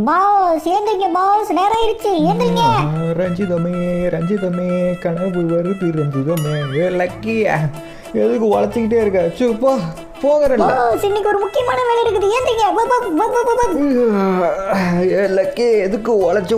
Pass ஏந்திரிங்க pass, நேரம் ஆயிடுச்சு, ஏந்திரிங்க. ரஞ்சிதமே ரஞ்சிதமே கனவு வருது ரஞ்சிதமே. லக்கியா எதுக்கு உழைச்சிக்கிட்டே இருக்க? சூப்பா போகிறல்ல. பாஸ் இன்னைக்கு ஒரு முக்கியமான வேலை இருக்குது, ஏந்திரிங்க. லக்கி எதுக்கு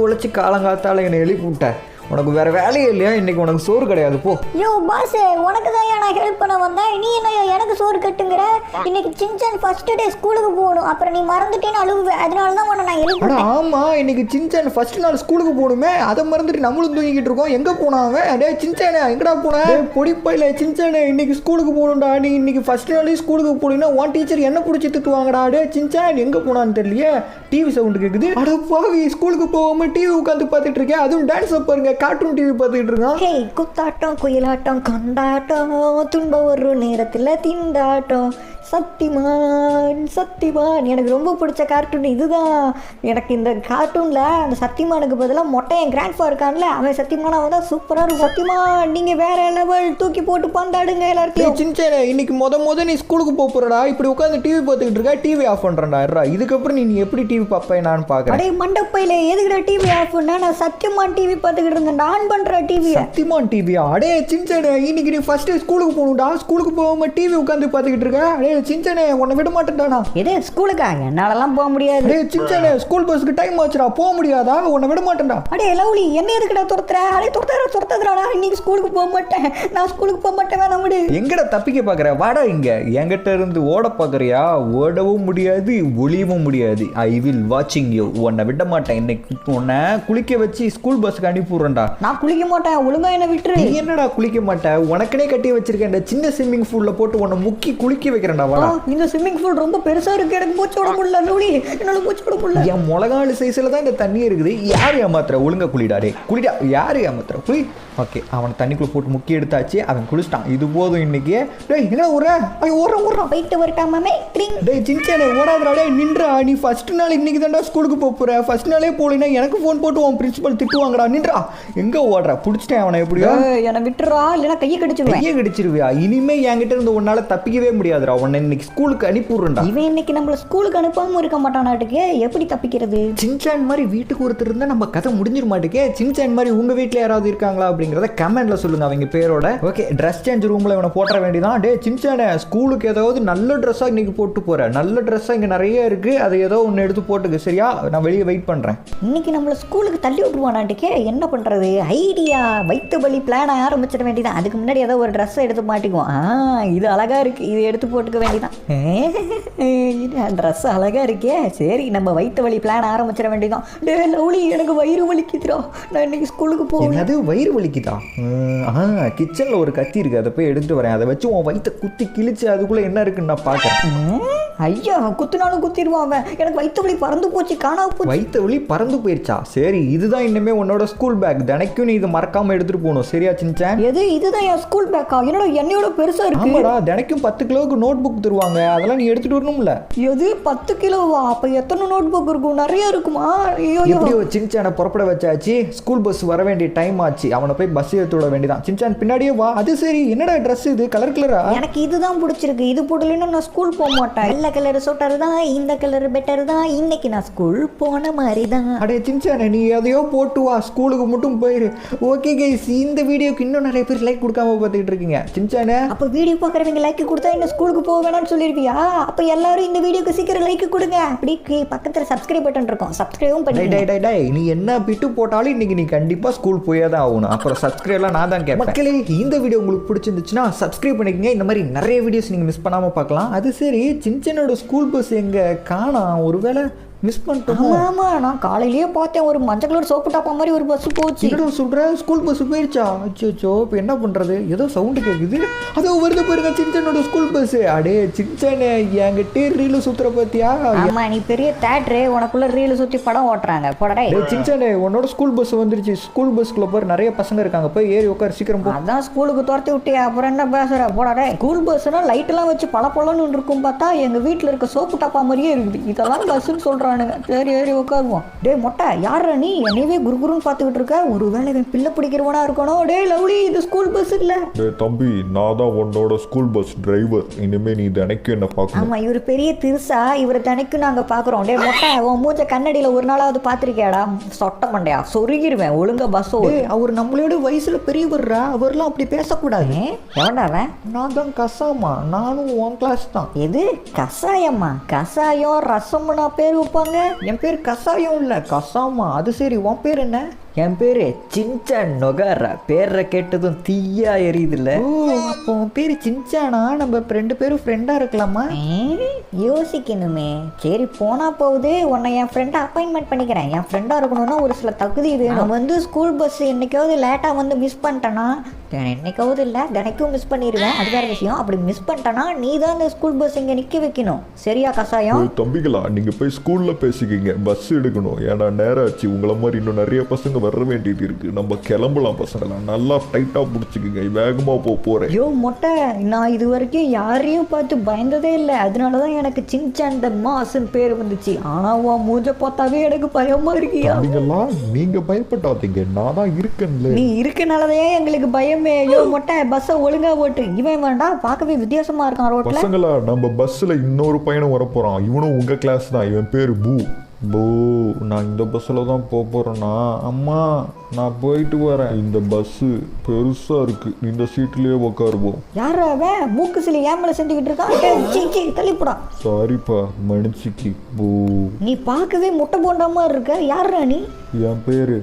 உழைச்சி காலங்காத்தால என்னை எழுப்பி விட்ட? உனக்கு வேற வேலையே இல்லையா? இன்னைக்கு உனக்கு சோறு கிடையாது, போ. யோ பாஸ், உனக்கு தான் நான் ஹெல்ப் பண்ண வந்தேன், நீ என்ன எனக்கு சோறு கட்டுங்கிற? இன்னைக்கு சின்சான் ஃபர்ஸ்ட் டே ஸ்கூலுக்கு போகணும், அப்புறம் நீ மறந்துட்டேன்னு அழுவேன், அதனால தான் உன்னை நான் எழுப்பி. ஆமா, இன்னைக்கு சின்சான் ஃபர்ஸ்ட் நாள் ஸ்கூலுக்கு போகணுமே, அதை மறந்துட்டு நம்மளும் தூங்கிக்கிட்டு இருக்கோம். எங்க போனா அவன்? டே சின்சானே, எங்கடா போன? பொடிப்பையில சின்சானே, இன்னைக்கு ஸ்கூலுக்கு போகணும்டா. நீ இன்னைக்கு ஃபர்ஸ்ட் நாளே ஸ்கூலுக்கு போனீங்கன்னா உன் டீச்சர் என்ன பிடிச்சி திட்டுவாங்கடா. டே சின்சான் எங்க போனான்னு தெரியலையே, டிவி சவுண்ட் கேக்குது. அட பாவி, ஸ்கூலுக்கு போகாம டிவி உட்காந்து பார்த்துட்டு இருக்கேன், அதுவும் டான்ஸ் பாருங்க, கார்ட்டூன் டிவி பார்த்துக்கிட்டு இருக்கான். ஹே, குத்தாட்டம் குயிலாட்டம் கொண்டாட்டம், துன்பம் ஒரு நேரத்தில் திண்டாட்டம், சக்திமான் சக்திமான். எனக்கு ரொம்ப பிடிச்ச கார்ட்டூன் இதுதான். எனக்கு இந்த கார்ட்டூனில் அந்த சக்திமானுக்கு பதிலாக மொட்டை என் கிராண்ட்ஃபா இருக்கான்ல, அவன் சக்திமானாக தான் சூப்பராக இருக்கும். சக்திமான் நீங்கள் வேற லெவல், தூக்கி போட்டு பந்தாடுங்க எல்லாத்தையும். சின்சானே, இன்னைக்கு முத நீ ஸ்கூலுக்கு போறடா, இப்படி உட்காந்து டிவி பார்த்துக்கிட்டு இருக்கா. டிவி ஆஃப் பண்றேன்டா. இதுக்கப்புறம் நீ எப்படி டிவி பார்ப்பேன் நான் பார்க்கறேன். அடே மண்டப்பையில எதுக்குடா டிவி ஆஃப் பண்ணா? நான் சத்தியமான் டிவி பார்த்துக்கிட்டு இருந்தேன், ஆன் பண்ற டிவி. சத்தியமான் டிவியா? அடே சின்சானே, இன்னைக்கு நீ ஃபர்ஸ்ட் ஸ்கூலுக்கு போகணும்டா. ஸ்கூலுக்கு போகாம டிவி உட்காந்து பார்த்துக்கிட்டு இருக்க. அடே சின்சானே, உன்னை விட மாட்டேன்டானா. எது ஸ்கூலுக்கா? என்னாலலாம் போக முடியாது. அடே சின்சானே, ஸ்கூல் பஸ்க்கு டைம் ஆச்சுடா, போக முடியாதா? உன்னை விட மாட்டேன்டா. அடே லவ்லி, என்ன எதுக்குடா துரத்துற? அடே துரத்துறா, இன்னைக்கு ஸ்கூலுக்கு போக மாட்டேன், நான் ஸ்கூலுக்கு போக மாட்டேன், வேணாம் விடு. எங்கடா தப்பிக்க பாக்குற? வாடா இங்க. என்கிட்ட இருந்து ஓட பாக்குறியா? ஓடவும் முடியாது, ஒளியவும் முடியாது. ஐ வில் வாட்சிங் யூ. உன்னை விட மாட்டேன். இன்னைக்கு உன்னை குளிக்க வச்சு ஸ்கூல் பஸ்க்கு அனுப்பி விடுறேன்டா. நான் குளிக்க மாட்டேன், ஒழுங்கா என்ன விட்டுரு. நீ என்னடா குளிக்க மாட்டேன்? உனக்குனே கட்டி வச்சிருக்கேன் இந்த சின்ன ஸ்விம்மிங் பூல்ல போட்டு உன்னை முக்கி குளிக்க வைக்கிறேன்டா. வாடா. இந்த ஸ்விம்மிங் பூல் ரொம்ப பெருசா இருக்கு, எனக்கு மூச்சு விட முடியல லவ்லி, என்னால மூச்சு விட முடியல. என் முளகாலு சைஸ்ல தான் இந்த தண்ணி இருக்குது. யாரு ஏமாத்துற? ஒழுங்கா குளிடாடே, குளிடா. யாரு ஏமாத்துற? குளி. ஓகே, அவன் தண்ணிக்குள்ள போட்டு முக்கி எடுத்தாச்சு, அவன் குளிச்சிட்டான். இது போதும் இன்னைக்கு. டேய் என்ன ஓடுறான்? போயிட்டு வரட்டாமே. டேய் சின்சானே, ஓடாதடா. டேய் நின்றா. நீ ஃபர்ஸ்ட் நாள் இன்னைக்கு தான்டா ஸ்கூலுக்கு போற. ஃபர்ஸ்ட் நாளே போலினா எனக்கு ஃபோன் போட்டு உன் பிரின்சிபல் திட்டுவாங்கடா. நின்றா. எங்க ஓடுற? புடிச்சிட்டேன் அவனை. எப்படியோ என்ன விட்டுறா, இல்லைன்னா கையை கடிச்சிருவியா? இனிமே என்கிட்ட இருந்து உன்னால தப்பிக்கவே முடியாதுடா. உன்னை இன்னைக்கு ஸ்கூலுக்கு அனுப்பி விடுறேன்டா. இவன் இன்னைக்கு நம்மள ஸ்கூலுக்கு அனுப்பாம இருக்க மாட்டானாட்டுக்கு, எப்படி தப்பிக்கிறது? சின்சான் மாதிரி வீட்டுக்கு ஒருத்தர் இருந்தா நம்ம கதை முடிஞ்சிட மாட்டேக்கே. சின்சான் மாதிரி உங்க வீட்டுல யாராவது இருக்காங்களா அப்படிங்கறத கமெண்ட்ல சொல்லுங்க, அவங்க பேரோட. ஓகே, ட்ரெஸ் சேஞ்ச் ரூம்ல இவனை போட்டுற வேண்டியதான். டே சின்சானே, ஸ்கூலுக்கு ஏதாவது நல்ல ட்ரெஸ்ஸா இன்னைக்கு போட்டு போறேன். நல்ல ட்ரெஸ்ஸா இங்க நிறைய இருக்கு, அதை ஏதோ ஒன்னு எடுத்து போட்டுக்க, சரியா? நான் வெளியே வெயிட் பண்றேன். இன்னைக்கு நம்மள ஸ்கூலுக்கு தள்ளி விட்டுருவானாட்டுக்கே, என்ன பண்றது? ஐடியா, வைத்த பலி பிளான் ஆரம்பிச்சிட வேண்டியதான். அதுக்கு முன்னாடி ஏதோ ஒரு ட்ரெஸ் எடுத்து மாட்டிக்குவோம். இது அழகா இருக்கு, இது எடுத்து போட்டுக்க வேண்டியதான். ட்ரெஸ் அழகா இருக்கே, சரி நம்ம வைத்த வலி பிளான் ஆரம்பிச்சிட வேண்டியதான். டே லவ்லி, எனக்கு வயிறு வலிக்குதுடா, நான் இன்னைக்கு ஸ்கூலுக்கு போவேன். அது வயிறு வலிக்குதா? கிச்சன்ல ஒரு கத்தி இருக்கு, அதை போய் எடுத்துட்டு வரேன். அதை வச்சு உன் வயிற்ற குத்தி கிழிச்சு அதுக்குள்ள என்ன இருக்குன்னு நான் பாக்கிறேன். ஐயா, குத்துனாலும் குத்திடுவாங்க. எனக்கு வயிற்று வலி பறந்து போச்சு, காணாம போச்சு. வயிற்று வலி பறந்து போயிருச்சா? சரி, இதுதான் இனிமே உன்னோட ஸ்கூல் பேக். தினைக்கும் நீ இதை மறக்காம எடுத்துட்டு போகணும், சரியா சின்சான்? எது? இதுதான் என் ஸ்கூல் பேக்கா? என்னோட என்னையோட பெருசா இருக்கு. ஆமாடா, தினைக்கும் 10 கிலோவுக்கு நோட் புக் தருவாங்க, அதெல்லாம் நீ எடுத்துட்டு வரணும்ல. எது 10 கிலோவா? அப்ப எத்தனை நோட் புக் இருக்கும்? நிறைய இருக்குமா? எப்படியோ சின்சானை புறப்பட வச்சாச்சு. ஸ்கூல் பஸ் வர வேண்டிய டைம் ஆச்சு. அவனை போய் பஸ் எடுத்து விட வேண்டியதான். சின்சான் பின்னாடியே வா. அது சரி, என்னடா ட்ரெஸ் இது? கலர் கலரா? எனக்கு இதுதான் பிடிச்சிருக்கு. இது போடலன்னா நான் ஸ்கூல் போக மாட்டேன். வெள்ளை கலர் சூட்டர் தான், இந்த கலர் பெட்டர் தான். இன்னைக்கு நான் ஸ்கூல் போன மாதிரி தான். அடே சின்சானே, நீ எதையோ போட்டு வா, ஸ்கூலுக்கு மட்டும் போயிரு. ஓகே கைஸ், இந்த வீடியோக்கு இன்னும் நிறைய பேர் லைக் கொடுக்காம பார்த்துக்கிட்டு இருக்கீங்க. சின்சானே, அப்ப வீடியோ பார்க்குறவங்க லைக் கொடுத்தா இந்த ஸ்கூலுக்கு போக வேணாம்னு சொல்லிருப்பியா? அப்ப எல்லாரும் இந்த வீடியோக்கு சீக்கிரம் லைக் கொடுங்க. அப்படி பக்கத்துல சப்ஸ்கிரைப் பட்டன் இருக்கும், சப்ஸ்கிரைபும் பண்ணி. நீ என்ன பிட்டு போட்டாலும் இன்னைக்கு நீ கண்டிப்பா ஸ்கூல் போயே தான் ஆகணும். அப்புறம் சப்ஸ்கிரைப்லாம் நான் தான் கேட்பேன். மக்களே, இந்த வீடியோ உங்களுக்கு பிடிச்சிருந்துச்சுன்னா சப்ஸ்கிரைப் பண்ணிக்கங்க. இந்த மாதிரி நிறைய வீடியோஸ் நீங்க மிஸ் பண்ணாம பார்க்கலாம். அது சரி, சின்சானோட ஸ்கூல் பஸ் எங்க காணோம்? ஒருவேளை மிஸ் பண்ணிட்டோம். ஆமா, நான் காலையிலேயே பார்த்தேன், ஒரு மஞ்சள் கலர் சோப்பு டாப்பா மாதிரி ஒரு பஸ் போச்சு. என்னடா சொல்ற? ஸ்கூல் பஸ் போயிருச்சா? அச்சோ, இப்போ என்ன பண்றது? ஏதோ சவுண்டு கேட்குது. அதோ வருது பாருங்க சின்சானோட ஸ்கூல் பஸ். அடே சின்சானே, என்கிட்ட ரீல் சுத்துற பாத்தியா? ஆமா, நீ பெரிய தேட்டரு, உனக்குள்ள ரீல் சுத்தி படம் ஓட்டுறாங்க. போடா சின்சானே, உன்னோட ஸ்கூல் பஸ் வந்துருச்சு. ஸ்கூல் பஸ்க்குள்ள போய் நிறைய பசங்க இருக்காங்க, போய் ஏறி உட்கார், சீக்கிரம் போ. அதான் ஸ்கூலுக்கு துரத்தி விட்டியா, அப்புறம் என்ன பேசுற? போடா. ஸ்கூல் பஸ்னா லைட் எல்லாம் வச்சு பல பழம்னு இருக்கும், பார்த்தா எங்க வீட்டுல இருக்க சோப்பு டாப்பா மாதிரியே இருக்குது. இதெல்லாம் பஸ்ன்னு சொல்றாங்க. போகிறானுங்க. சரி ஏறி உட்காருவோம். டே மொட்டை யாரா நீ என்னையவே குருகுருன்னு பார்த்துக்கிட்டு இருக்க? ஒரு வேளை இவன் பிள்ளை பிடிக்கிறவனா இருக்கணும். டே லவ்லி இது ஸ்கூல் பஸ் இல்லை. டே தம்பி, நான் தான் உன்னோட ஸ்கூல் பஸ் டிரைவர். இனிமே நீ தினைக்கும் என்ன பார்க்கணும். ஆமாம் இவர் பெரிய திருசா, இவரை தினைக்கும் நாங்கள் பார்க்குறோம். டே மொட்டை உன் மூஞ்ச கண்ணடியில் ஒரு நாளாவது பார்த்துருக்கியாடா? சொட்ட மண்டையா சொருகிடுவேன் ஒழுங்கா பஸ்ஸோ. அவர் நம்மளோட வயசுல பெரியவர்ரா, அவர்லாம் அப்படி பேசக்கூடாது. எவன்டா அவன்? நான் தான் கசாமா, நானும் உன் கிளாஸ் தான். எது கசாயம்மா? கசாயம் ரசம்னா பேர் வைப்பாங்க. என் பேர் கசாயம் இல்லை, கசாமா. அது சரி, உன் பேர் என்ன? என் பேரு சின்சான் நொகாரா. பேரை கேட்டதும் தீயா எரியுதுல்ல. ஓ, அப்போ உன் பேர் சின்சானா? நம்ம 2 பேரும் ஃப்ரெண்டா இருக்கலாமா? யோசிக்கணுமே. சரி போனா போகுது, உன்னை என் ஃப்ரெண்டை அப்பாயின்மெண்ட் பண்ணிக்கிறேன். என் ஃப்ரெண்டாக இருக்கணும்னா ஒரு சில தகுதி வேணும். நான் வந்து ஸ்கூல் பஸ் என்னைக்காவது லேட்டாக வந்து மிஸ் பண்ணிட்டேன்னா, என்னைக்காவது இல்லை தினைக்கும் மிஸ் பண்ணிடுவேன், அது வேறு விஷயம். அப்படி மிஸ் பண்ணிட்டேன்னா நீ தான் இந்த ஸ்கூல் பஸ் இங்கே நிற்க வைக்கணும். சரியா கசாயம்? தம்பிகளா, நீங்க போய் ஸ்கூல்ல பேசிக்கிங்க, பஸ் எடுக்கணும். ஏன்னா நேரம் ஆச்சு. உங்களை மாதிரி இன்னும் நிறைய பசங்க வர வேண்டியது இருக்கு. நம்ம கிளம்பலாம் பசங்களா. நல்லா டைட்டா பிடிச்சிக்கிங்க, வேகமா போறேன். ஐயோ மொட்டை, நான் இது வரைக்கும் யாரையும் பார்த்து பயந்ததே இல்லை. அதனால தான் எனக்கு சின்சான் த மாஸ்ன்னு பேர் வந்துச்சு. ஆனால் உன் மூஞ்ச பார்த்தாவே எனக்கு பயமா இருக்கியா? தம்பிகளா, நீங்க பயப்படாதீங்க, நான் தான் இருக்கேன்ல. நீ இருக்கனாலதான் எங்களுக்கு பயமே. ஐயோ மொட்டை பஸ்ஸை ஒழுங்கா ஓட்டு. இவன் வேண்டாம், பார்க்கவே வித்தியாசமா இருக்கான் ரோட்ல. பசங்களா, நம்ம பஸ்ல இன்னொரு பையனும் வர போறான். இவனும் உங்க கிளாஸ் தான். இவன் பேரு பூ. போ, நான் இந்த பஸ்ஸில் தான் போகிறேன்னா. அம்மா நான் போயிட்டு வரேன். இந்த பஸ்ஸு பெருசா இருக்கு, இந்த சீட்லயே உட்காருவோம். யாரா அவன்? மூக்கு சிலி ஏமலை செஞ்சுக்கிட்டு இருக்கான். தள்ளிப்படா. சாரிப்பா, மன்னிச்சிக்கி. பூ, நீ பார்க்கவே முட்டை போண்டாம இருக்க. யாரா நீ? என் பேரு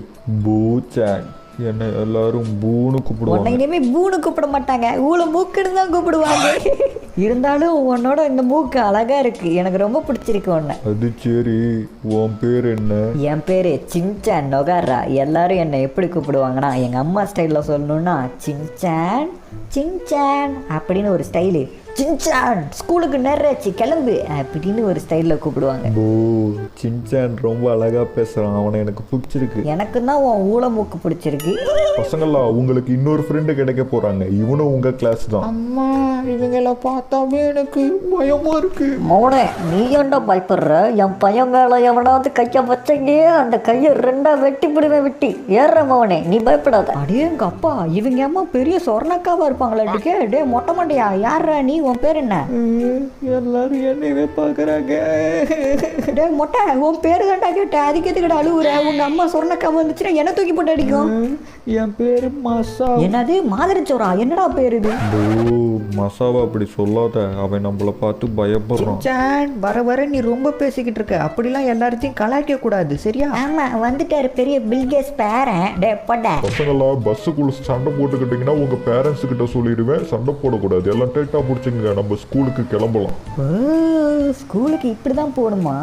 பூச்சான். என்னை எல்லாரும் பூன்னு உன்னை கூப்பிடுவாங்க. இனிமே பூன்னு கூப்பிட மாட்டாங்க, ஊழ மூக்குன்னு தான் கூப்பிடுவாங்க. இருந்தாலும் உன்னோட இந்த மூக்கு அழகா இருக்கு, எனக்கு ரொம்ப பிடிச்சிருக்கு உன்னை. அது சரி, உன் பேர் என்ன? என் பேரு சின்சான் நொகாரா. எல்லாரும் என்னை எப்படி கூப்பிடுவாங்கன்னா, எங்க அம்மா ஸ்டைல்ல சொல்லணும்னா சின்சான் சின்சான் அப்படின்னு ஒரு ஸ்டைலு. சின்சான் ஸ்கூலுக்கு நேராச்சு கிளம்பு அப்படின்னு ஒரு ஸ்டைலில் கூப்பிடுவாங்க. பூ, சின்சான் ரொம்ப அழகா பேசுறான். அவனை எனக்கு பிடிச்சிருக்கு. எனக்கு தான் உன் ஊழ மூக்கு பிடிச்சிருக்கு. பசங்களா, உங்களுக்கு இன்னொரு ஃப்ரெண்டு கிடைக்க போறாங்க. இவனும் உங்க கிளாஸ் தான். அம்மா இவங்கள பார்த்தாவே எனக்கு பயமா இருக்கு. மோனே நீ ஏன்டா பயப்படுற? என் பையன் மேல எவனாவது கையை வச்சங்க, அந்த கையை 2ஆ வெட்டி பிடுவேன். வெட்டி ஏற மோனே, நீ பயப்படாத. அடே எங்க அப்பா, இவங்க அம்மா பெரிய சொர்ணக்காவா இருப்பாங்களாட்டுக்கே. டே மொட்டை மண்டையா, யாரா நீ? உன் பேர் என்ன? எல்லாரும் என்னையவே பார்க்குறாங்க. டே மொட்டை, உன் பேரு தான்டா கேட்டேன், அதுக்கு எதுக்கடா அழுவுற? உங்க அம்மா சொர்ணக்காவா வந்துச்சுன்னா என்ன தூக்கி போட்டு அடிக்கும். என் பேரு மசா. என்னது மாதிரிச்சோரா? என்னடா பேர் இது? பூ, மசாவா அப்படி சொல்லாத. அவன் நம்மளை பார்த்து பயப்படுறான். சான், வர வர நீ ரொம்ப பேசிக்கிட்டு இருக்க. அப்படிலாம் எல்லாத்தையும் கலாய்க்க கூடாது, சரியா? ஆமா வந்துட்டாரு பெரிய பில்கேஸ் பேரன். டே பட பசங்களா, பஸ்ஸுக்குள்ள சண்டை போட்டுக்கிட்டீங்கன்னா உங்க பேரண்ட்ஸ் கிட்ட சொல்லிடுவேன். சண்டை போடக்கூடாது, எல்லாம் டைட்டா பிடிச்சிங்க. நம்ம ஸ்கூலுக்கு கிளம்பலாம். ஸ்கூலுக்கு இப்படி தான் போகணுமா?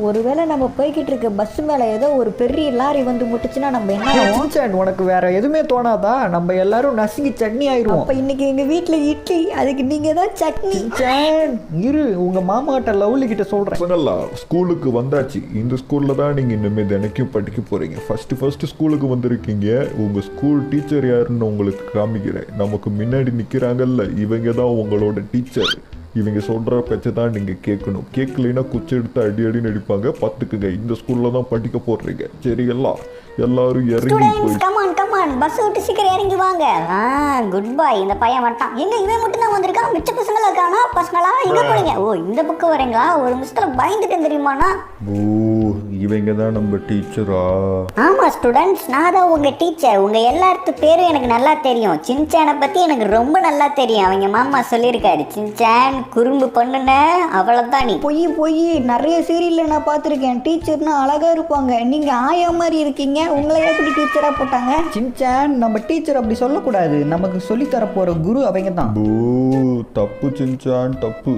ஒருவேளை நம்ம போய்கிட்டு இருக்க பஸ் மேலே ஏதோ ஒரு பெரிய லாரி வந்து முட்டுச்சுன்னா நம்ம என்ன ஆகும்? சான், உனக்கு வேற எதுவுமே தோணாதா? நம்ம எல்லாரும் நசுங்கி சட்னி ஆயிடுவோம். அப்போ இன்னைக்கு எங்கள் வீட்டில் இட்லி, அதுக்கு நீங்கள் தான் சட்னி. சான், இரு, உங்க மாமாட்ட லவ்லி கிட்ட சொல்றேன். பசங்களா, ஸ்கூலுக்கு வந்தாச்சு. இந்த ஸ்கூல்ல தான் நீங்க இனிமே தினைக்கும் படிக்க போறீங்க. ஃபர்ஸ்ட் ஸ்கூலுக்கு வந்திருக்கீங்க. உங்க ஸ்கூல் டீச்சர் யாருன்னு உங்களுக்கு காமிக்கிறேன். நமக்கு முன்னாடி நிக்கிறாங்கல்ல, இவங்க தான் உங்களோட டீச்சர். இவங்க சொல்கிற பேச்சை தான் நீங்கள் கேட்கணும். கேட்கலைன்னா குச்சி எடுத்து அடி அடின்னு அடிப்பாங்க. பார்த்துக்குங்க, இந்த ஸ்கூலில் தான் படிக்க போடுறீங்க. சரி, எல்லாரும் இறங்கி போய் கமான் பஸ் விட்டு சீக்கிரம் இறங்கி வாங்க. குட் பாய். இந்த பையன் வந்துட்டான். எங்க இவன் மட்டும் தான் வந்திருக்கான், மிச்ச பசங்களா இருக்கானா? பசங்களா எங்க போறீங்க? ஓ இந்த பக்கம் வரீங்களா? ஒரு நிமிஷத்துல பயந்துட்டேன் தெரியுமாண்ணா. ஓ, இவங்க தான் நம்ம டீச்சரா? ஆமா ஸ்டூடெண்ட்ஸ், நான் தான் உங்க டீச்சர். உங்க எல்லாத்து பேரும் எனக்கு நல்லா தெரியும். சின்சானை பத்தி எனக்கு ரொம்ப நல்லா தெரியும். அவங்க மாமா சொல்லியிருக்காரு, சின்சான் குறும்பு பண்ணுன அவ்வளவுதான். நீ போய் நிறைய சீரியல்ல நான் பார்த்துருக்கேன். டீச்சர்னா அழகா இருப்பாங்க. நீங்க ஆயா மாதிரி இருக்கீங்க, உங்களை எப்படி டீச்சரா போட்டாங்க? சின்சான், நம்ம டீச்சர் அப்படி சொல்லக்கூடாது. நமக்கு சொல்லித்தர போற குரு அவங்க தான். ஓ, தப்பு சின்சான், தப்பு.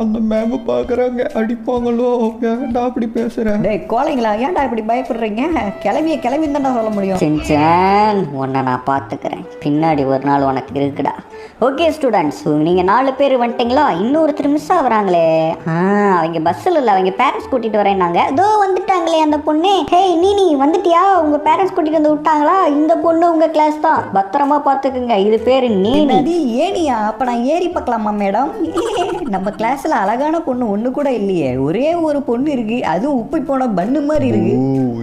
அந்த மேம் பார்க்குறாங்க, அடிப்பாங்களோ. ஏன்டா அப்படி பேசுறேன்? டேய் கோழைங்களா, ஏன்டா இப்படி பயப்படுறீங்க? கிளவின்னு தான்டா சொல்ல முடியும். சின்சான், உன்னை நான் பார்த்துக்கிறேன். பின்னாடி ஒரு நாள் உனக்கு இருக்குடா. ஓகே ஸ்டூடெண்ட்ஸ், நீங்கள் 4 பேர் வந்துட்டீங்களா? இன்னொருத்தர் மிஸ் ஆகுறாங்களே. அவங்க பஸ்ஸில் இல்லை, அவங்க பேரண்ட்ஸ் கூட்டிகிட்டு வரேன்னாங்க. இதோ வந்துட்டாங்களே அந்த பொண்ணு. ஹே நீ வந்துட்டியா? உங்கள் பேரண்ட்ஸ் கூட்டிகிட்டு வந்து விட்டாங்களா? இந்த பொண்ணு உங்கள் கிளாஸ் தான், பத்திரமா பார்த்துக்குங்க. இது பேர் நீ. ஏனியா? அப்போ நான் ஏறி பார்க்கலாமா மேடம்? நம்ம கிளாஸில் அழகான பொண்ணு ஒன்று கூட இல்லையே, ஒரே ஒரு பொண்ணு இருக்கு, அதுவும் உப்பி போன பண்ணு மாதிரி இருக்கு.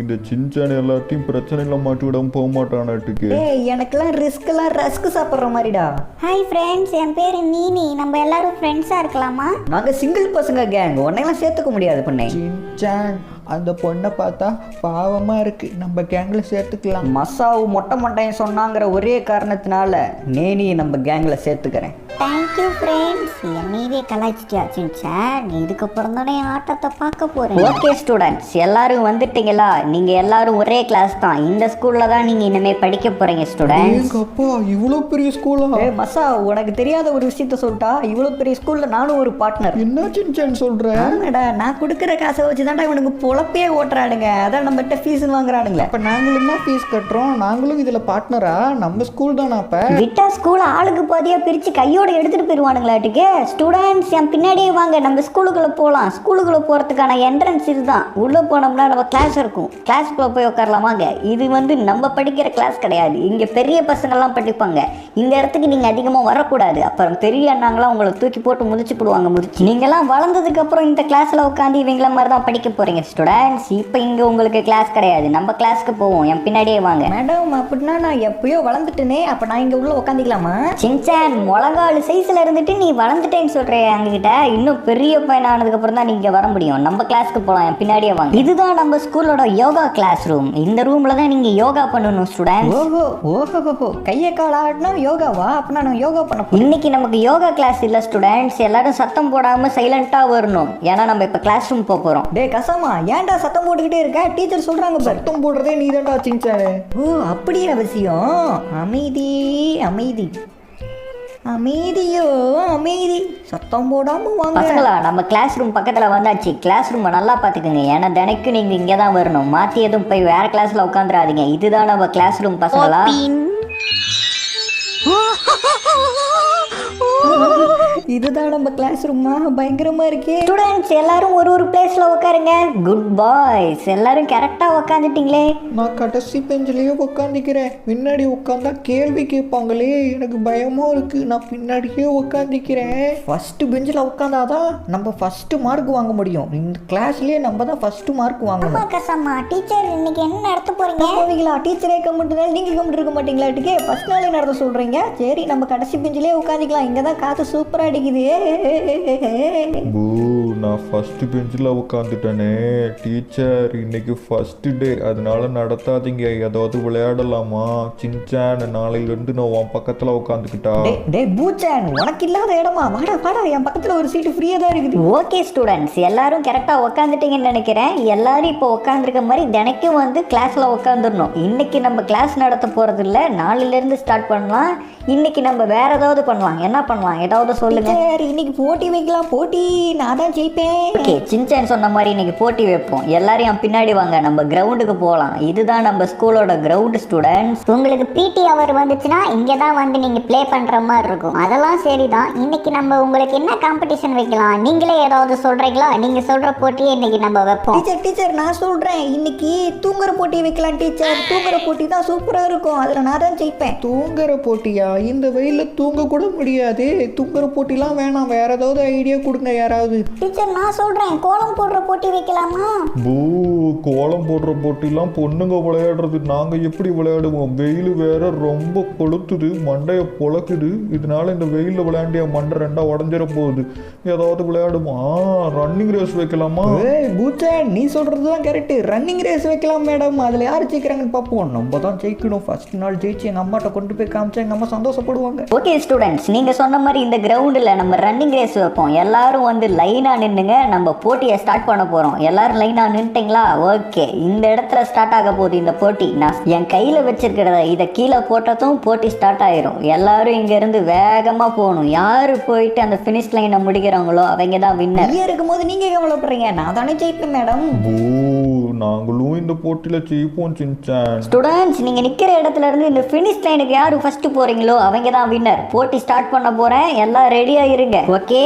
இந்த சின்சான் எல்லாத்தையும் பிரச்சனையில மாட்டி விடாம போக மாட்டானாட்டுக்கு. எனக்கெல்லாம் ரிஸ்க்லாம் ரஸ்க் சாப்பிட்ற மாதிரிடா. ஹாய் ஃப்ரெண்ட்ஸ், என் பேர் நீனி. நம்ம எல்லாரும் ஃப்ரெண்ட்ஸாக இருக்கலாமா? நாங்கள் சிங்கிள் பசங்க கேங், உன்னையெல்லாம் சேர்த்துக்க முடியாது பொண்ணே. சின்சான், அந்த பொண்ணை பார்த்தா பாவமாக இருக்குது, நம்ம கேங்கில் சேர்த்துக்கலாம். மசாவு மொட்டை மொட்டையும் சொன்னாங்கிற ஒரே காரணத்தினால நேனி நம்ம கேங்கில் சேர்த்துக்கிறேன். Thank you friends. என்னையவே கலாய்ச்சிட்டியா சின்சான்? இதுக்கப்புறம் தானே ஆட்டத்தை பார்க்க போகிறேன். ஓகே ஸ்டூடெண்ட்ஸ், எல்லாரும் வந்துட்டீங்களா? நீங்கள் எல்லாரும் ஒரே கிளாஸ் தான். இந்த ஸ்கூலில் தான் நீங்கள் இனிமேல் படிக்க போகிறீங்க ஸ்டூடெண்ட்ஸ். அப்பா, இவ்வளோ பெரிய ஸ்கூலா? மசா, உனக்கு தெரியாத ஒரு விஷயத்த சொல்லிட்டா, இவ்வளோ பெரிய ஸ்கூலில் நானும் ஒரு பார்ட்னர். என்ன சின்சான் சொல்கிறேன்? ஆமாடா, நான் கொடுக்குற காசை வச்சு தான்டா இவனுக்கு பொழப்பே ஓட்டுறானுங்க. அதான் நம்மகிட்ட ஃபீஸ் வாங்குறானுங்களே. அப்போ நாங்களும் தான் ஃபீஸ் கட்டுறோம், நாங்களும் இதில் பார்ட்னரா? நம்ம ஸ்கூல் தானே அப்போ? விட்டா ஸ்கூலை ஆளுக்கு பாதியாக பிரித்து கையோட எடுத்துகிட்டு போயிடுவானுங்களாட்டுக்கு. ஸ்டூடெண்ட்ஸ் என் பின்னாடியே வாங்க, நம்ம ஸ்கூலுக்குள்ளே போகலாம். ஸ்கூலுக்குள்ளே போகிறதுக்கான என்ட்ரன்ஸ் இதுதான். உள்ளே போனோம்னா நம்ம கிளாஸ் இருக்கும், கிளாஸ்க்குள்ளே போய் உட்காரலாம் வாங்க. இது நம்ம படிக்கிற கிளாஸ் கிடையாது, இங்கே பெரிய பசங்கள்லாம் படிப்பாங்க. இந்த இடத்துக்கு நீங்கள் அதிகமாக வரக்கூடாது, அப்புறம் பெரிய அண்ணாங்களாம் உங்களை தூக்கி போட்டு முதிச்சு போடுவாங்க. நீங்கள்லாம் வளர்ந்ததுக்கப்புறம் இந்த கிளாஸில் உட்காந்து இவங்கள மாதிரி தான் படிக்க போகிறீங்க ஸ்டூடெண்ட்ஸ். இப்போ இங்கே உங்களுக்கு கிளாஸ் கிடையாது, நம்ம கிளாஸ்க்கு போவோம். என் பின்னாடியே வாங்க. மேடம், அப்படின்னா நான் எப்பயோ வளர்ந்துட்டேனே, அப்போ நான் இங்கே உள்ள உட்காந்துக்கலாமா? சின்சான், முழங்கால் சைஸில் இருந்துட்டு நீ வளர்ந்துட்டேன்னு சொல்கிறேன் எங்ககிட்ட. இன்னும் பெரிய பையன் ஆனதுக்கப்புறம் தான் நீங்கள் வர முடியும். நம்ம கிளாஸ்க்கு போகலாம், என் பின்னாடியே வாங்க. இதுதான் நம்ம ஸ்கூலோட யோகா கிளாஸ் ரூம். இந்த ரூமில் தான் நீங்கள் யோகா பண்ணணும் ஸ்டூடெண்ட். ஓஹோ, கையை கால் ஆடினா யோகாவா? அப்படின்னா நான் யோகா பண்ண. இன்னைக்கு நமக்கு யோகா கிளாஸ் இல்லை ஸ்டூடெண்ட்ஸ். எல்லாரும் சத்தம் போடாமல் சைலண்ட்டாக வரணும், ஏன்னா நம்ம இப்போ கிளாஸ் ரூம் போக போகிறோம். டே கசாமா, ஏன்டா சத்தம் போட்டுக்கிட்டே இருக்க? டீச்சர் சொல்கிறாங்க பாரு. சத்தம் போடுறதே நீ தான்டா சின்சானு. அப்படியே அவசியம். அமைதி அமைதி அமைதியோ அமைதி, சத்தம் போடாம வாங்க. பசங்களா, நம்ம கிளாஸ் ரூம் பக்கத்தில் வந்தாச்சு. கிளாஸ் ரூமை நல்லா பார்த்துக்குங்க, ஏன்னா தினைக்கும் நீங்கள் இங்கே தான் வரணும். மாற்றி எதுவும் போய் வேற கிளாஸில் உட்காந்துடாதீங்க. இதுதான் நம்ம கிளாஸ் ரூம் பசங்களா. இதுதான் நம்ம கிளாஸ் ரூமா? பயங்கரமா இருக்கே. ஸ்டூடெண்ட்ஸ் எல்லாரும் ஒரு பிளேஸ்ல உட்காருங்க. குட் பாய்ஸ், எல்லாரும் கரெக்டா உட்காந்துட்டீங்களே. நான் கடைசி பெஞ்சிலேயே உட்காந்துக்கிறேன். முன்னாடி உட்காந்தா கேள்வி கேட்பாங்களே, எனக்கு பயமா இருக்கு. நான் பின்னாடியே உட்காந்துக்கிறேன். ஃபர்ஸ்ட் பெஞ்சில் உட்காந்தாதான் நம்ம ஃபர்ஸ்ட் மார்க் வாங்க முடியும். இந்த கிளாஸ்லயே நம்ம தான் ஃபர்ஸ்ட் மார்க் வாங்கணும். கசம்மா, டீச்சர் இன்னைக்கு என்ன நடத்த போறீங்க? போவீங்களா? டீச்சரே கம்மிட்டு நீங்க கம்மிட்டு இருக்க மாட்டீங்களா? டிக்கே ஃபர்ஸ்ட் நாளே நடத்த சொல்றீங்க. சரி, நம்ம கடைசி பெஞ்சிலே உட்காந்துக்கலாம். இங்க தான் காத்து சூப்பரா அடிக்குது. பூ, நான் ஃபர்ஸ்ட் பெஞ்சில் உட்காந்துட்டேனே. டீச்சர், இன்னைக்கு ஃபர்ஸ்ட் டே, அதனால நடத்தாதீங்க. ஏதாவது விளையாடலாமா? சின்சான், நாளையிலிருந்து நான் உன் பக்கத்தில் உட்காந்துக்கிட்டா? டே பூச்சான், உனக்கு இல்லாத இடமா? வாடா, என் பக்கத்தில் ஒரு சீட்டு ஃப்ரீயாக தான் இருக்குது. ஓகே ஸ்டூடெண்ட்ஸ், எல்லாரும் கரெக்டாக உட்காந்துட்டீங்கன்னு நினைக்கிறேன். எல்லாரும் இப்போ உட்காந்துருக்க மாதிரி தினைக்கும் கிளாஸில் உட்காந்துடணும். இன்னைக்கு நம்ம கிளாஸ் நடத்த போகிறது இல்லை, நாளையிலேருந்து ஸ்டார்ட் பண்ணலாம். இன்னைக்கு நம்ம வேற ஏதாவது பண்ணலாம். என்ன பண்ணலாம்? ஏதாவது சொல்லுங்க. இன்னைக்கு போட்டி வைக்கலாம். போட்டி நான் தான் ஜெயிப்பேன். ஓகே, சின்சான் சொன்ன மாதிரி இன்னைக்கு போட்டி வைப்போம். எல்லாரையும் பின்னாடி வாங்க, நம்ம கிரவுண்டுக்கு போகலாம். இதுதான் நம்ம ஸ்கூலோட கிரவுண்ட் ஸ்டூடெண்ட்ஸ். உங்களுக்கு பிடி அவர் வந்துச்சுன்னா இங்கே தான் நீங்கள் ப்ளே பண்ணுற மாதிரி இருக்கும். அதெல்லாம் சரிதான். இன்னைக்கு நம்ம உங்களுக்கு என்ன காம்படிஷன் வைக்கலாம்? நீங்களே ஏதாவது சொல்கிறீங்களா? நீங்கள் சொல்கிற போட்டியை இன்னைக்கு நம்ம வைப்போம். டீச்சர் நான் சொல்கிறேன், இன்னைக்கு தூங்குற போட்டி வைக்கலாம். டீச்சர், தூங்குற போட்டி தான் சூப்பராக இருக்கும். அதில் நான் தான் ஜெயிப்பேன். தூங்குற போட்டியா? இந்த வெயிலில் தூங்க கூட முடியாது. தூங்குற போட்டிலாம் வேணாம், வேற ஏதாவது ஐடியா கொடுங்க யாராவது. டீச்சர் நான் சொல்கிறேன், கோலம் போடுற போட்டி வைக்கலாமா? பூ, கோலம் போடுற போட்டிலாம் பொண்ணுங்க விளையாடுறது. நாங்கள் எப்படி விளையாடுவோம்? வெயில் வேற ரொம்ப கொளுத்துது, மண்டையை பொழக்குது. இதனால இந்த வெயிலில் விளையாண்டிய மண்டை ரெண்டா உடஞ்சிட போகுது. ஏதாவது விளையாடுமா? ரன்னிங் ரேஸ் வைக்கலாமா? பூச்சான், நீ சொல்கிறது தான் கரெக்டு. ரன்னிங் ரேஸ் வைக்கலாம் மேடம். அதில் யார் ஜெயிக்கிறாங்கன்னு பார்ப்போம். நம்ம தான் ஜெயிக்கணும். ஃபர்ஸ்ட் நாள் ஜெயிச்சு எங்கள் அம்மாட்ட கொண்டு போய் காமிச்சா எங்கள் அம்மா சந்தோஷப்படுவாங்க. ஓகே ஸ்டூடெண்ட்ஸ், நீங்கள் சொன்ன மாதிரி இந்த கிரவுண்டில் நம்ம ரன்னிங் ரேஸ் வைப்போம். எல்லாரும் லைனாக நின்னுங்க, நம்ம போட்டியை ஸ்டார்ட் பண்ண போறோம். எல்லாரும் லைனா நின்னுட்டீங்களா? ஓகே, இந்த இடத்துல ஸ்டார்ட் ஆக போகுது இந்த போட்டி. நான் என் கையில வச்சிருக்கிறத இதை கீழே போட்டதும் போட்டி ஸ்டார்ட் ஆயிரும். எல்லாரும் இங்க இருந்து வேகமா போகணும். யாரு போயிட்டு அந்த ஃபினிஷ் லைனை முடிக்கிறாங்களோ அவங்க தான் வின்னர். நீங்க இருக்கும்போது நீங்க கவலைப்படுறீங்க, நான் தானே ஜெயிப்பேன் மேடம். பூ நாங்களும் இந்த போட்டியில ஜெயிப்போம் சின்சான். ஸ்டூடெண்ட்ஸ், நீங்க நிக்கிற இடத்துல இருந்து இந்த ஃபினிஷ் லைனுக்கு யாரு ஃபர்ஸ்ட் போறீங்களோ அவங்க தான் வின்னர். போட்டி ஸ்டார்ட் பண்ண போறேன், எல்லாம் ரெடியா இருங்க. Okay,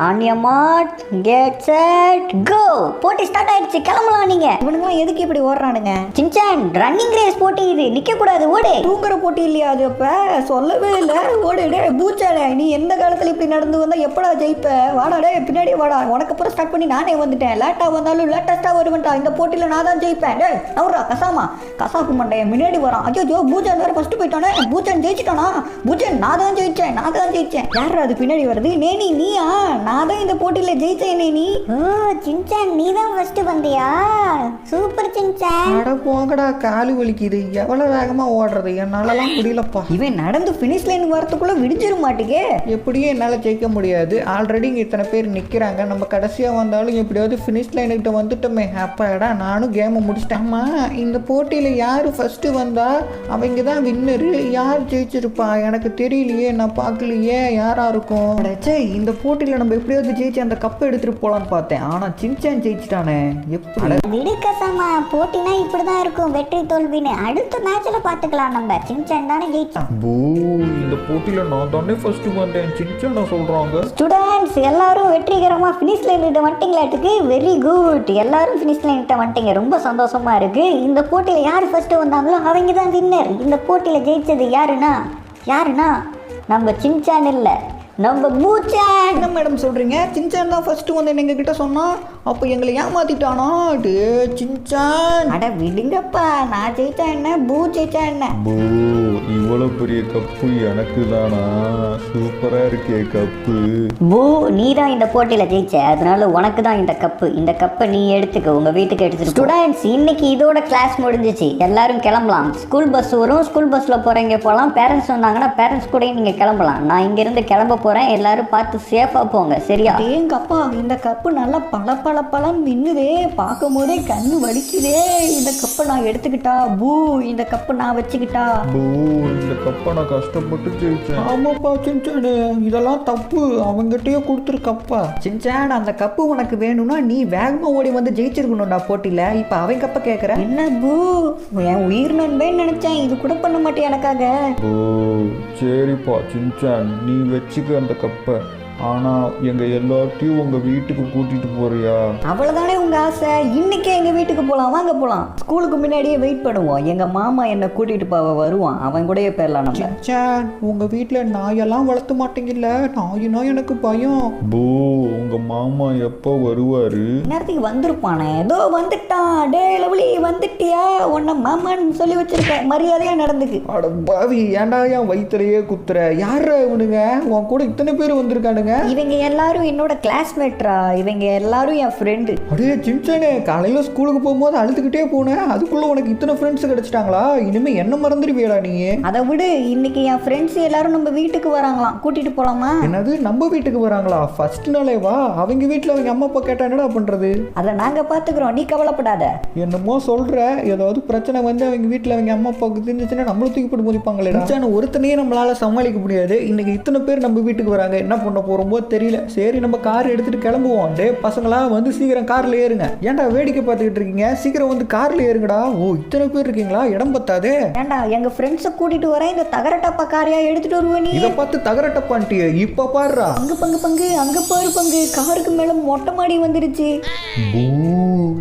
on your mark, get set, go. போட்டி ஸ்டார்ட் ஆயிடுச்சு, கிளம்பலாம் நீங்க. இவனுங்க எதுக்கு இப்படி ஓடுறானுங்க? சின்சான், ரன்னிங் ரேஸ் போட்டி இது, நிக்க கூடாது, ஓடு. தூங்குற போட்டி இல்லையா அது? அப்ப சொல்லவே இல்ல. ஓடு டே பூச்சாடே, நீ எந்த காலத்துல இப்படி நடந்து வந்தா எப்படா ஜெயிப்ப? வாடா டே, பின்னாடி வாடா. உனக்கு அப்புறம் ஸ்டார்ட் பண்ணி நானே வந்துட்டேன். லேட்டா வந்தாலும் லேட்டஸ்டா வருவேன்டா. இந்த போட்டியில நான் தான் ஜெயிப்பேன். டே அவரா கசாமா, கசாப்பு மண்டைய முன்னாடி வரான். ஐயோ பூஜன் வேற ஃபர்ஸ்ட் போயிட்டானே. பூஜன் ஜெயிச்சிட்டானா? பூஜன் நான் தான் ஜெயிச்சேன், நான் தான் ஜெயிச்சேன். யாரா அது பின்னாடி வருது? நேனி நீயா? நான் தான் இந்த போட்டியில ஜெயிச்சேன் நேனி. ஓ சின்சான், நீ தான் ஃபர்ஸ்ட் வந்தியா? Super Shinchan. அட போங்கடா, காலு வலிக்குது. எவ்வளவு வேகமா ஓடுறது, என்னாலலாம் முடியலப்பா. இவன் நடந்து ஃபினிஷ் லைன் வரதுக்குள்ள விடிஞ்சிட மாட்டேங்க. எப்படியும் என்னால் ஜெயிக்க முடியாது. ஆல்ரெடி இங்கே இத்தனை பேர் நிற்கிறாங்க. நம்ம கடைசியாக வந்தாலும் எப்படியாவது ஃபினிஷ் லைனுக்கிட்ட வந்துட்டோமே. அப்பாடா, நானும் கேமை முடிச்சிட்டேன். இந்த போட்டியில் யார் ஃபஸ்ட்டு வந்தா அவங்க தான் வின்னரு. யார் ஜெயிச்சிருப்பா எனக்கு தெரியலையே, நான் பார்க்கலையே. யாரா இருக்கும்? அடச்சே, இந்த போட்டியில நம்ம எப்படியாவது ஜெயிச்சு அந்த கப்பை எடுத்துட்டு போலான்னு பார்த்தேன். ஆனா சின்சான் ஜெயிச்சிட்டானே. எப்படி? விடு கசாமா, போட்டினா இப்படிதான் இருக்கும், வெற்றி தோல்வின்னு. அடுத்த மேட்ச்ல பாத்துக்கலாம். நம்ம சின்சான் தானே ஜெயிச்சான். பூ இந்த போட்டியில நான் தானே ஃபர்ஸ்ட் வந்தேன் சின்சான சொல்றாங்க. ஸ்டூடெண்ட்ஸ், எல்லாரும் வெற்றிகரமா ஃபினிஷ் லைன் கிட்ட வந்துட்டீங்களாட்டுக்கு. வெரி குட், எல்லாரும் ஃபினிஷ் லைன் கிட்ட வந்துட்டீங்க. ரொம்ப சந்தோஷமா இருக்கு. இந்த போட்டியில யார் ஃபர்ஸ்ட் வந்தாங்களோ அவங்க தான் வின்னர். இந்த போட்டியில ஜெயிச்சது யாருன்னா நம்ம சின்சான் இல்ல, நம்ம பூச்சான். என்ன மேடம் சொல்கிறீங்க? சின்சான் தான் ஃபஸ்ட்டு வந்து எங்ககிட்ட சொன்னான். அப்போ எங்களை ஏமாத்திட்டானா? டே சின்சான். அட விடுங்கப்பா, நான் ஜெயிச்சா என்ன, பூ ஜெயிச்சா என்ன? பூ இவ்வளவு பெரிய கப்பு எனக்கு தானா? சூப்பரா இருக்கே கப்பு. பூ, நீ தான் இந்த போட்டியில ஜெயிச்ச, அதனால உனக்கு தான் இந்த கப்பு. இந்த கப்பை நீ எடுத்துக்க, உங்க வீட்டுக்கு எடுத்துட்டு. ஸ்டூடெண்ட்ஸ், இன்னைக்கு இதோட கிளாஸ் முடிஞ்சிச்சு. எல்லாரும் கிளம்பலாம். ஸ்கூல் பஸ் வரும், ஸ்கூல் பஸ்ல போறவங்க போகலாம். பேரண்ட்ஸ் வந்தாங்கன்னா பேரண்ட்ஸ் கூட நீங்க கிளம்பலாம். நான் இங்க இருந்து கிளம்ப போறேன். எல்லாரும் பார்த்து சேஃபா போங்க, சரியா? ஏங்கப்பா, இந்த கப்பு நல்லா பல மின்னுதே. பார்க்கும் போதே கண்ணு வலிக்குதே. இந்த கப்பை நான் எடுத்துக்கிட்டா? பூ, இந்த கப்பை நான் வச்சுக்கிட்டா? பூ இந்த கப்பை நான் கஷ்டப்பட்டு ஜெயிச்சேன். ஆமாப்பா சின்சானு, இதெல்லாம் தப்பு. அவங்ககிட்டயே கொடுத்துரு கப்பா. சின்சான், அந்த கப்பு உனக்கு வேணும்னா நீ வேகமா ஓடி வந்து ஜெயிச்சிருக்கணும்டா போட்டியில. இப்ப அவன் கப்பை கேட்கற என்ன? பூ, என் உயிர் நண்பேன்னு நினைச்சேன். இது கூட பண்ண மாட்டேன் எனக்காக. பூ சரிப்பா சின்சான், நீ வச்சுக்க அந்த கப்பை. ஆனா எங்க எல்லாத்தையும் உங்க வீட்டுக்கு கூட்டிட்டு போறியா? அவ்வளவுதானே உங்க ஆசை? இன்னைக்கே எங்க வீட்டுக்கு போலாம், வாங்க போலாம். ஸ்கூலுக்கு முன்னாடியே வெயிட் பண்ணுவோம். எங்க மாமா என்ன கூட்டிட்டு போக வருவான், அவன் கூடயே போயிடலாம் நம்ம. சின்சான், உங்க வீட்டில் நாயெல்லாம் வளர்த்த மாட்டீங்கல்ல? நாயினா எனக்கு பயம். பூ உங்க மாமா எப்போ வருவாரு? நேரத்துக்கு வந்திருப்பானே. ஏதோ வந்துட்டான். டே லவ்லி, வந்துட்டியா? உன்னை மாமான்னு சொல்லி வச்சிருக்கேன், மரியாதையா நடந்துக்கு. அட பாவி, ஏன்டா என் வயிற்றுலையே குத்துற? யாரா இவனுங்க? உன் கூட இத்தனை பேர் வந்திருக்கானுங்க. இவங்க எல்லாரும் என்னோட கிளாஸ்மேட்ரா. இவங்க எல்லாரும் என் ஃப்ரெண்டு. அடே சின்சானே, காலையில் ஸ்கூலுக்கு போகும்போது அழுதுகிட்டே போனேன். அதுக்குள்ள உனக்கு இத்தனை ஃப்ரெண்ட்ஸ் கிடைச்சிட்டாங்களா? இனிமே என்ன மறந்துடுவியடா நீ? அதை விடு, இன்னைக்கு என் ஃப்ரெண்ட்ஸ் எல்லாரும் நம்ம வீட்டுக்கு வராங்களாம். கூட்டிட்டு போலாமா? என்னது, நம்ம வீட்டுக்கு வராங்களா? ஃபர்ஸ்ட் நாளே வா. அவங்க வீட்டில் அவங்க அம்மா அப்பா கேட்டா என்னடா பண்றது? அதை நாங்க பாத்துக்கிறோம், நீ கவலைப்படாத. என்னமோ சொல்ற. ஏதாவது பிரச்சனை வந்து அவங்க வீட்டில் அவங்க அம்மா அப்பாவுக்கு தெரிஞ்சிச்சுன்னா நம்மளும் தூக்கி போட்டு மதிப்பாங்களே. சின்சான், ஒருத்தனையே நம்மளால சமாளிக்க முடியாது. இன்னைக்கு இத்தனை பேர் நம்ம வீட்டுக்கு வராங்க, என்ன பண்ண போறோமோ தெரியல. சரி, நம்ம கார் எடுத்துட்டு கிளம்புவோம். டே பசங்களா, வந்து சீக்கிரம் கார்ல ஏறுங்க. ஏன்டா வேடிக்கை பார்த்துக்கிட்டு இருக்கீங்க? சீக்கிரம் வந்து கார்ல ஏறுங்கடா. ஓ, இத்தனை பேர் இருக்கீங்களா? இடம் பத்தாதே. ஏண்டா, எங்க ஃப்ரெண்ட்ஸை கூட்டிட்டு வரேன். இந்த தகர டப்பா காரையா எடுத்துட்டு வருவ நீ? இதை பார்த்து தகரட்டப்பான்ட்டிய இப்ப பாடுறா. பங்கு அங்க பாரு பங்கு. காருக்கு மேல மொட்டை மாடி வந்துருச்சு. பூ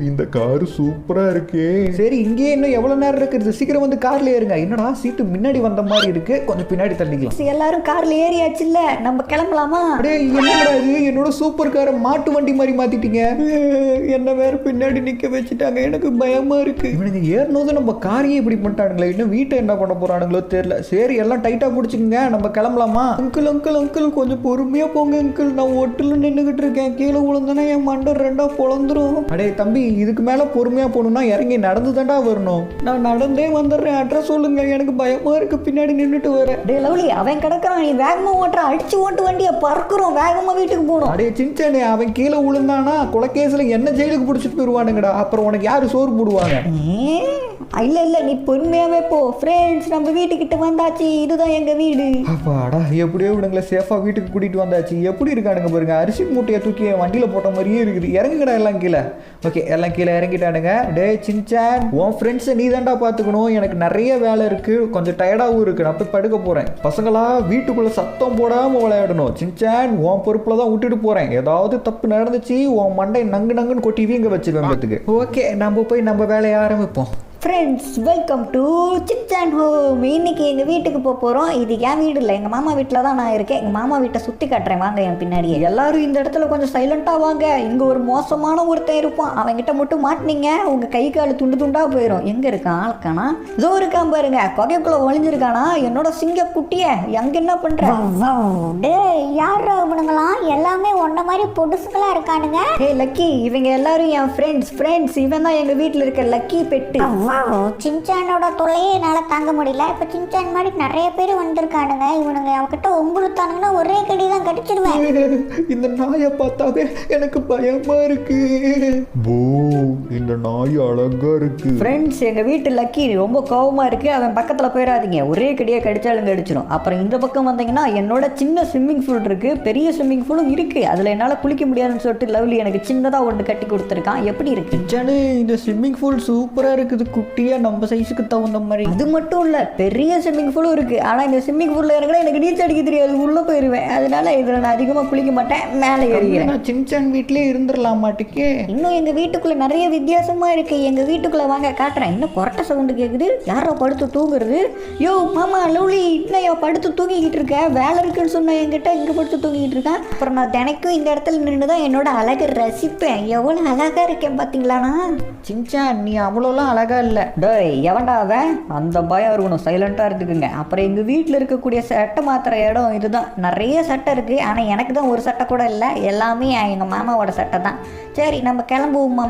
இந்த காரு சூப்பரா இருக்கே. சரி, இங்கேயே இன்னும் எவ்வளவு நேரம் இருக்குது? சீக்கிரம் வந்து கார்ல ஏறுங்க. என்னடா சீட்டு முன்னாடி வந்த மாதிரி இருக்கு, கொஞ்சம் பின்னாடி தள்ளிக்கலாம். எல்லாரும் கார்ல ஏறியாச்சுல்ல, நம்ம கிளம்பலாமா? அடே, என்னடா இது? என்னோட சூப்பர் காரை மாட்டு வண்டி மாதிரி மாத்திட்டீங்க. என்ன வேற பின்னாடி நிக்க வச்சுட்டாங்க. எனக்கு பயமா இருக்கு. இவனுங்க ஏறினது நம்ம காரையே இப்படி பண்ணிட்டானுங்களே. இன்னும் வீட்டை என்ன பண்ண போறானுங்களோ தெரியல. சரி, எல்லாம் டைட்டா பிடிச்சிக்கங்க, நம்ம கிளம்பலாமா? அங்கிள் அங்கிள் அங்கிள், கொஞ்சம் பொறுமையா போங்க அங்கிள். நான் ஒட்டுல நின்றுகிட்டு இருக்கேன். கீழே விழுந்தனா என் மண்டை ரெண்டா பொழந்துரும். அடே தம்பி, இதுக்கு மேல பொறுமையா போகணும்னா இறங்கி நடந்து தாண்டா வரணும். நான் நடந்தே வந்துடுறேன். அட்ரஸ் சொல்லுங்க, எனக்கு பயமா இருக்கு. பின்னாடி நின்றுட்டு வரேன். டே லவ்லி, அவன் கிடக்குறான். நீ வேகமா ஓட்டுற, அடிச்சு ஓட்டு வண்டியை பறக்க பறக்குறோம், வேகமாக வீட்டுக்கு போகணும். அடே சின்சானு, அவன் கீழே விழுந்தானா கொலைகேஸில் என்ன ஜெயிலுக்கு பிடிச்சிட்டு போயிடுவானுங்கடா. அப்புறம் உனக்கு யார் சோறு போடுவாங்க? இல்லை நீ பொறுமையாகவே போ. ஃப்ரெண்ட்ஸ், நம்ம வீட்டுக்கிட்ட வந்தாச்சு. இதுதான் எங்கள் வீடு. அப்பாடா, எப்படியோ இவனுங்களை சேஃபாக வீட்டுக்கு கூட்டிகிட்டு வந்தாச்சு. எப்படி இருக்கானுங்க பாருங்க, அரிசி மூட்டையை தூக்கி வண்டியில் போட்ட மாதிரியே இருக்குது. இறங்குங்கடா எல்லாம் கீழே. ஓகே, எல்லாம் கீழே இறங்கிட்டானுங்க. டே சின்சான், உன் ஃப்ரெண்ட்ஸை நீ தாண்டா பார்த்துக்கணும். எனக்கு நிறைய வேலை இருக்குது, கொஞ்சம் டயர்டாகவும் இருக்குது. நான் போய் படுக்க போகிறேன். பசங்களா வீட்டுக்குள்ளே சத்தம் போடாமல் விளையாடணும். சின்சான், உன் பொறுப்பில் தான் விட்டுட்டு போகிறேன். ஏதாவது தப்பு நடந்துச்சு உன் மண்டை நங்குன்னு கொட்டி வீங்க வச்சிருவேன் பத்துக்கு. ஓகே, நம்ம போய் நம்ம வேலையை ஆரம்பிப்போம். Friends, welcome to Shinchan home. இன்னைக்கு எங்கள் வீட்டுக்கு போக போகிறோம். இது என் வீடு இல்லை, எங்கள் மாமா வீட்டில் தான் நான் இருக்கேன். எங்கள் மாமா வீட்டை சுற்றி காட்டுறேன் வாங்க என் பின்னாடியே. எல்லாரும் இந்த இடத்துல கொஞ்சம் சைலண்ட்டாக வாங்க. இங்கே ஒரு மோசமான ஒருத்தன் இருப்பான். அவன்கிட்ட மட்டும் மாட்டினீங்க உங்கள் கை கால் துண்டு துண்டாக போயிடும். எங்கே இருக்கான் ஆளுக்கானா? இதோ இருக்கான் பாருங்க, கொகைக்குள்ளே ஒளிஞ்சிருக்கானா என்னோட சிங்க குட்டியை. எங்கே என்ன பண்ணுறேன்? டே, யார் இவனுங்களாம்? எல்லாமே ஒன்ன மாதிரி பொடுசுகளா இருக்கானுங்க. ஹே லக்கி, இவங்க எல்லாரும் என் ஃப்ரெண்ட்ஸ். இவன் தான் எங்கள் வீட்டில் இருக்க லக்கி பெட்டு. சின்சானோட தொல்லையே என்னால் தாங்க முடியல. இப்போ சின்சான் மாதிரி நிறைய பேர் வந்திருக்கானுங்க. இவனுங்க அவகிட்ட உங்களுத்தானுங்கன்னா ஒரே கடி தான் கடிச்சிடுவேன். இந்த நாயை பார்த்தாவே எனக்கு பயமா இருக்கு. போ, இந்த நாய் அழகா இருக்கு. ஃப்ரெண்ட்ஸ், எங்கள் வீட்டு லக்கி ரொம்ப கோவமாக இருக்குது. அவன் பக்கத்தில் போயிடாதீங்க, ஒரே கடியாக கடிச்சாலும் கடிச்சிடும். அப்புறம் இந்த பக்கம் வந்தீங்கன்னா என்னோட சின்ன ஸ்விம்மிங் பூல் இருக்குது, பெரிய ஸ்விம்மிங் பூலும் இருக்குது. அதில் என்னால் குளிக்க முடியாதுன்னு சொல்லிட்டு லவ்லி எனக்கு சின்னதாக ஒன்று கட்டி கொடுத்துருக்கான். எப்படி இருக்கு சின்சானு? இந்த ஸ்விம்மிங் பூல் சூப்பராக இருக்குது, குட்டியாக நம்ம சைஸுக்கு தகுந்த மாதிரி. அது மட்டும் இல்லை, பெரிய ஸ்விம்மிங் பூலும் இருக்குது. ஆனால் இந்த ஸ்விம்மிங் பூலில் இறங்கினா எனக்கு நீச்சல் அடிக்க தெரியாது, உள்ளே போயிடுவேன். அதனால இதில் நான் அதிகமாக குளிக்க மாட்டேன், மேலே ஏறிக்கிறேன். நான் சின்சான் வீட்டிலே இருந்துடலாம் மாட்டுக்கே. இன்னும் எங்கள் வீட்டுக்குள்ளே நிறைய வித்தியாசமாக இருக்குது. எங்கள் வீட்டுக்குள்ளே வாங்க காட்டுறேன். இன்னும் கொரட்டை சவுண்டு கேட்குது. யாரோ படுத்து தூங்குறது? யோ மாமா லவ்லி, இன்னையோ படுத்து தூங்கிக்கிட்டு இருக்கேன். வேலை இருக்குன்னு சொன்ன என்கிட்ட இங்கே படுத்து தூங்கிக்கிட்டு இருக்கேன். அப்புறம் நான் தினைக்கும் இந்த இடத்துல நின்று தான் என்னோட அழகை ரசிப்பேன். எவ்வளோ அழகாக இருக்கேன் பார்த்தீங்களாண்ணா? சின்சான், நீ அவ்வளோலாம் அழகா இல்லை. டேய், எவன்டா அவன்? அந்த பயம் இருக்கணும், சைலண்ட்டாக இருந்துக்குங்க. அப்புறம் எங்கள் வீட்டில் இருக்கக்கூடிய சட்டை மாத்திர இடம் இதுதான். நிறைய சட்டை இருக்குது, ஆனால் எனக்கு தான் ஒரு சட்டை கூட இல்லை. எல்லாமே எங்கள் மாமாவோட சட்டை தான். சரி, நம்ம கிளம்புவோம்மா.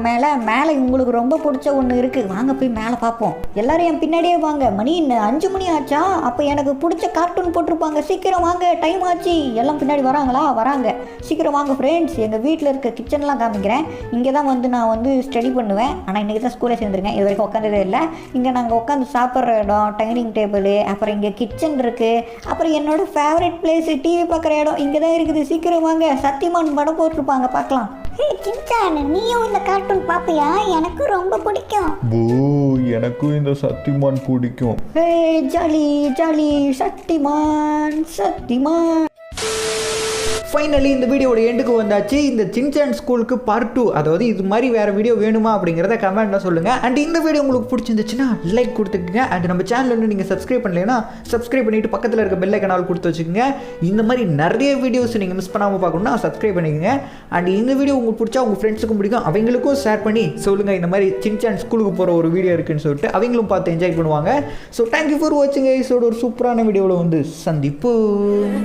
மேலே உங்களுக்கு ரொம்ப பிடிச்ச ஒன்று இருக்குது, வாங்க போய் மேலே பார்ப்போம். எல்லாரும் என் பின்னாடியே வாங்க. மணி 5 மணி ஆச்சா? அப்போ எனக்கு பிடிச்ச கார்ட்டூன் போட்டிருப்பாங்க. சீக்கிரம் வாங்க, டைம் ஆச்சு. எல்லாம் பின்னாடி வராங்களா? வராங்க, சீக்கிரம் வாங்க ஃப்ரெண்ட்ஸ். எங்கள் வீட்டில் இருக்க கிச்சன்லாம் காமிக்கிறேன். இங்கே தான் நான் ஸ்டடி பண்ணுவேன். ஆனால் இன்றைக்கி தான் ஸ்கூலில் சேர்ந்துருக்கேன். இது வரைக்கும் உட்காந்ததே இல்லை. இங்கே நாங்கள் உட்காந்து சாப்பிட்ற இடம், டைனிங் டேபிள், அப்புறம் இங்கே கிச்சன் இருக்குது. அப்புறம் என்னோட ஃபேவரட் பிளேஸ் டிவி பார்க்குற இடம் இங்கே தான் இருக்குது. சீக்கிரம் வாங்க. சத்தியமான் படம் போட்டிருப்பாங்க, பார்க்கலாம். ஹே சின்சான், நீயும் இந்த கார்ட்டூன் பாப்பியா? எனக்கும் ரொம்ப பிடிக்கும். போ, எனக்கும் இந்த சக்திமான் பிடிக்கும். ஹே ஜாலி ஜாலி, சக்திமான். ஃபைனலி இந்த வீடியோட எண்டுக்கு வந்தாச்சு. இந்த சின்சான் ஸ்கூலுக்கு பார்ட் 2, அதாவது இது மாதிரி வேறு வீடியோ வேணுமா அப்படிங்கிறத கமெண்ட்டில் சொல்லுங்கள். அண்ட் இந்த வீடியோ உங்களுக்கு பிடிச்சிருந்துச்சுன்னா லைக் கொடுத்துக்குங்க. அண்ட் நம்ம சேனல் வந்து நீங்கள் சப்ஸ்கிரைப் பண்ணலைன்னா சப்ஸ்கிரைப் பண்ணிவிட்டு பக்கத்தில் இருக்க பெல் ஐக்கான் கொடுத்து வச்சுக்கோங்க. இந்த மாதிரி நிறைய வீடியோஸ் நீங்கள் மிஸ் பண்ணாமல் பார்க்கணுன்னா சப்ஸ்கிரைப் பண்ணிக்கோங்க. அண்ட் இந்த வீடியோ உங்களுக்கு பிடிச்சா உங்கள் ஃப்ரெண்ட்ஸுக்கும் பிடிக்கும், அவங்களுக்கும் ஷேர் பண்ணி சொல்லுங்கள் இந்த மாதிரி சின்சான் ஸ்கூலுக்கு போகிற ஒரு வீடியோ இருக்குன்னு சொல்லிட்டு அவங்களும் பார்த்து என்ஜாய் பண்ணுவாங்க. ஸோ தேங்க்யூ ஃபார் வாட்சிங். இதோட ஒரு சூப்பரான வீடியோவில் வந்து சந்திப்போம்.